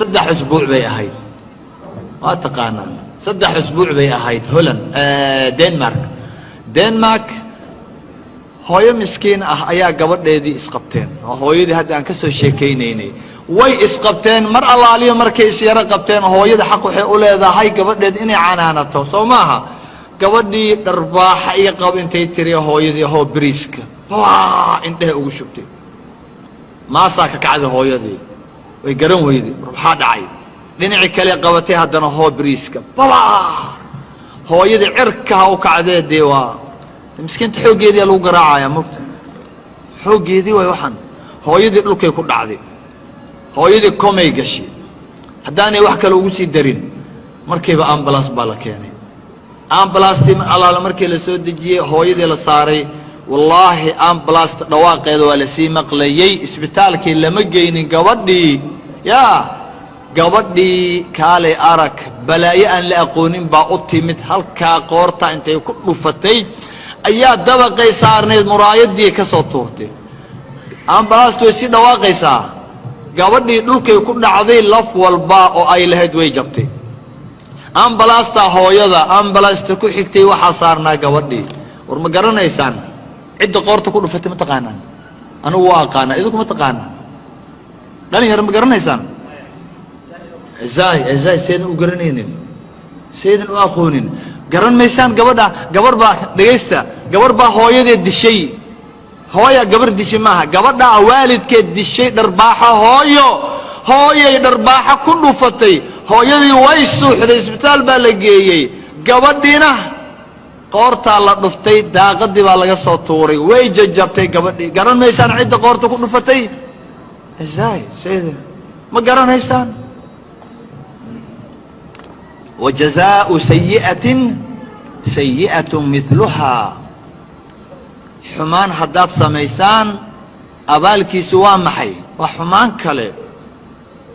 صدح أسبوع بي أهيد ما تقانا صدح أسبوع بي أهيد هولن دنمارك هوي مسكين أيا قبض ليدي إسقبتين هوي دي هذا أنكسر شيكينيني way isqabteen mar allaaliyo markay siyara qabteen hooyada xaq waxay u leedahay gabadheed inay canaanato soo maaha gabadhii dharbaaxa iyo qab intay tiri hooyadii hoo bariiska waa indhaha ugu shubtay maasaa ka kacday hooyadii way garan weyday waxaa dhacay dhinaci kale qabatay haddana hoo bariiska baba hooyadii cirka u kacday deewa miskiinta xoogeedii lagu garaacaya mugta xoogeedii way waxan hooyadii dhulkay ku dhacday hooyadii komay gashay haddaanay wax kale ugu sii darin markiiba ambulance baa la keenay ambulance allaala markii la soo dejiyey hooyadii la saaray wallaahi ambulance dhawaaqeeda waa la sii maqlayay isbitaalkii lama geynin gabadhii yaa gabadhii kaalay arag balaayo aan la aqoonin baa u timid halkaa qoorta intay ku dhufatay ayaa dabaqay saarneed muraayadii ka soo tuurtay ambulance way sii dhawaaqaysaa gabadhii dhulkay ku dhacday laf walba oo ay lahayd way jabtay ambulance hooyada ambulance ku xigtay waxa saarnaa gabadhii war ma garanaysaan cid qoorta ku dhufatay ma taqaanaan anigu waa aqaana idinku ma taqaanaan dhalin yar ma garanaysaan ازاي سيدنا u garanaynin سيدنا u aqoonin garan meeshan gabar baa dhageysta gabar baa hooyadeed dishay hooya gabar dishay maaha gabadha waalidkeed dishay dharbaaxa hooyay dharbaaxa ku dhufatay hooyadii way suuxday isbitaal baa la geeyay gabadhiina qoorta la dhuftay daaqadii baa laga soo tuuray way jajabtay gabadhii garan meeshan cid qoorta ku dhufatay ازاي سيدنا ma garanaysaan وجزاء سيئة مثلها حمان حداد سميسان أبالكي سوا محي وحمان كله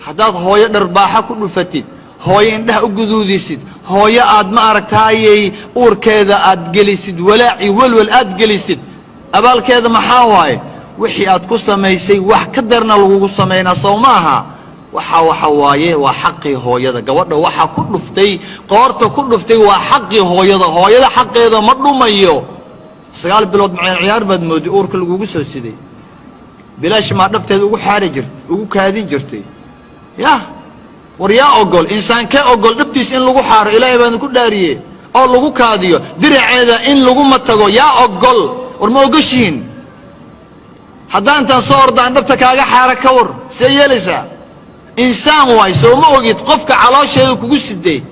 حداد هوي درباحة كل فتيد هوي عندها أجذوديسيد هوي أد ما أركتاي أور كذا أد جلسيد ولاعي والول أد جلسيد أبال كذا محاواي وحي أد قصة ميسي وح كدرنا القصة مينا صوماها waxa waaye waa xaqii hooyada gabadha waxa ku dhuftay qoorta ku dhuftay waa xaqii hooyada xaqeeda ma dhumayo 9 bilood macaan ciyaar baad moodi uurka lagu soo siday bilaash ma dhabteed ugu xaari jirtay ugu kaadin jirtay yaa war yaa ogol insaan ka ogol dhabtiis in lagu xaaro ilaahay baan ku dhaariyay oo lagu kaadiyo diraceeda in lagu matago yaa ogol war ma ogashiin haddaan tan soo ordaan dhabta kaaga xaara ka war see yeelaysaa إنسان واي سو ما أوجد قفك على شيء كوجسدي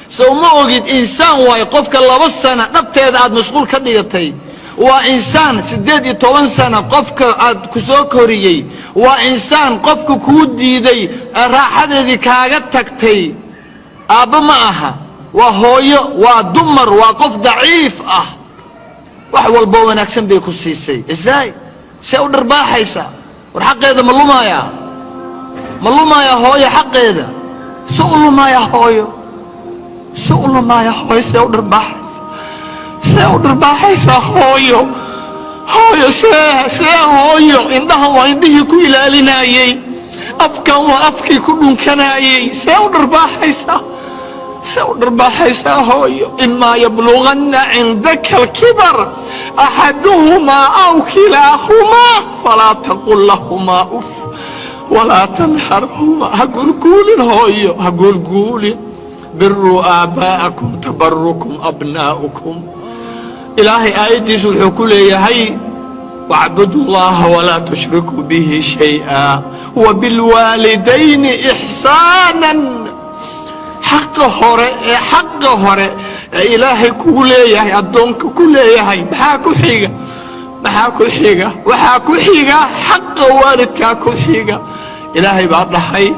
سو ما أوجد إنسان واي قفك الله والسنة نبتة عاد مشغول كديتي وإنسان سديد 10 سنة قفك عاد كسوكريي وإنسان قفك كودي ذي راح ذي كاجتكتي أب معها وهوي ودمر وقف ضعيف وحول بوين أكسن بيكوسيسي إزاي سأقدر باحيسا والحق هذا ملوما يا ملوما يا هوي حق هذا سؤلوا ما يا هوي سؤلوا ما يا هوي سأقدر باحث هوي هوي إنها وإنه كل لنايي أفكا وأفكي كلهم كنايي سأقدر باحث هوي إما يبلغن عندك الكبر أحدهما أو كلاهما فلا تقل لهما أف ولا تنحرهما هقول قولي بروا آباءكم تبركم أبناؤكم إلهي آيدي سلحوا كل هي واعبدوا الله ولا تشركوا به شيئا وبالوالدين إحسانا حق هوري إلهي كل هي أدونك كل هي بحاكو حيقة حق والدك حيقة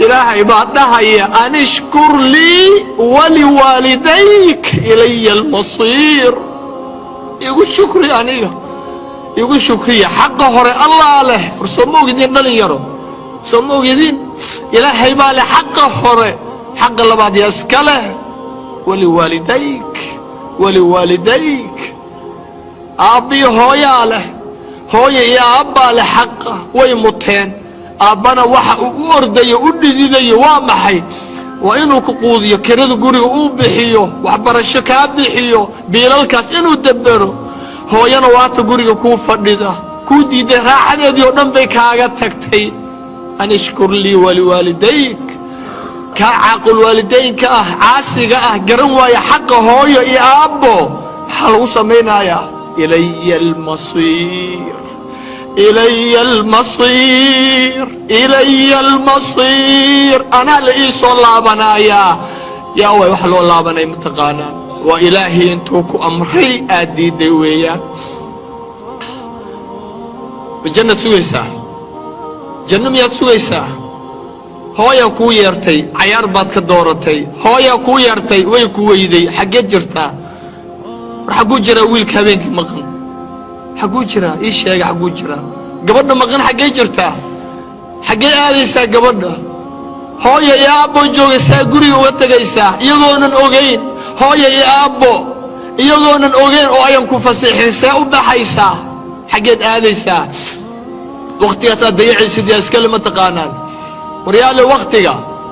إلهي بعد هي أن اشكر لي ولوالديك إلي المصير يقول شكري أنيقة يقول شكري حق هوري الله له سموه جدين دلين يرو سموه جدين إلهي بالي حق هوري حق الله بعد يسكله ولوالديك أبي هويا له هويا يا أبا له حقه ويموتين aabbana waxa uu u ordayo u dhididayo waa maxay waa inuu ku quudiyo kirada guriga uu bixiyo waxbarasho kaa bixiyo biilalkaas inuu dabero hooyana waata guriga kuu fadhida kuu diiday raaxadeedii oo dhan bay kaaga tagtay an ishkur lii waliwaalidayk kaa caaqul waalidaynka ah caasiga ah garan waaya xaqa hooyo iyo aabbo maxaa lagu samaynayaa ilaya almasiir إلي المصير إلي المصير أنا لإيسو الله بنايا يا وي وحلو الله بناي متقانا وإلهي انتوكو أمري أدي دويا الجنة سويسا جنة مياد سويسا هويا كو يرتي عيار باد كدورتي هويا كو يرتي ويكو ويدي حقيت جرتا رحقو جرا ويلك هبينك مقن حقو جرا ايش يا حقو جرا قبضنا مقن حقي جرتا حقي آديسا قبضنا هويا يا أبو جوغيسا قري واتقيسا يغونا اوغين هويا يا أبو يغونا اوغين او ايامكو فسيحين سا وبحيسا حقيت آديسا وقتي اسا ديعي سيدي اسكلمة تقانان وريالي وقتي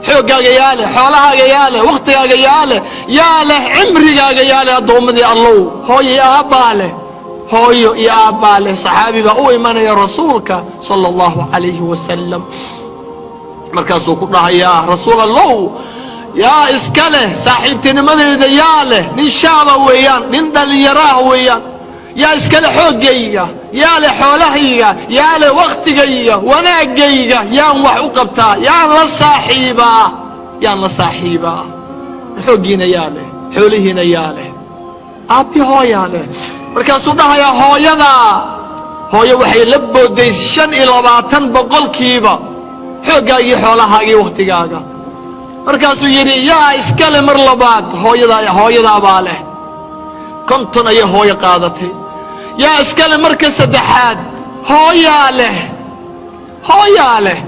حوقاقا يالي حولها يالي وقتها يالي يالي عمري يالي أدومدي الله هويا يا أبالي هويو يا أبالي صحابي بأو إيمان يا رسولك صلى الله عليه وسلم مركزو كلها يا رسول الله يا إسكاله صاحبتين مدى يالي نين شابه ويان نين دليراه ويان يا إسكاله حوقيا يالي حولهيا يالي وقتيا وناقيا يا وحوقبتا يا الله صاحبا يا الله صاحبا حوقينا يالي حولهينا يالي أبي هو يالي markaasuu dhahayaa hooyada hooyo waxay la boodaysay 25 boqolkiiba xooggaagii xoolahaagii waqtigaaga markaasuu yidhi yaa iskale mar labaad hooyadaa baa leh 50 ayay hooyo qaadatay yaa iskale marka saddexaad hooyaa leh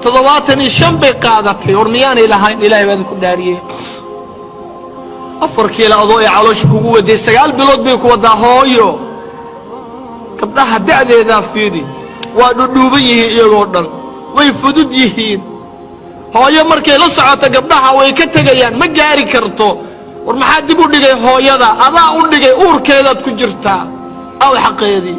75 bay qaadatay war miyaanay lahayn ilaahay baan ku dhaariyey أفر كيلا أضوء علوش كوكو دي 9 بلود بيكو ودا هويو كبداها دعدي دا فيدي ودودوبيه يغودن way fudud yihiin hooyo markay la socoto gabdhaha way ka tagayaan ma gaari karto war maxaa dib u dhigay hooyada adaa u dhigay uurkeedaad ku jirtaa aw xaqeedii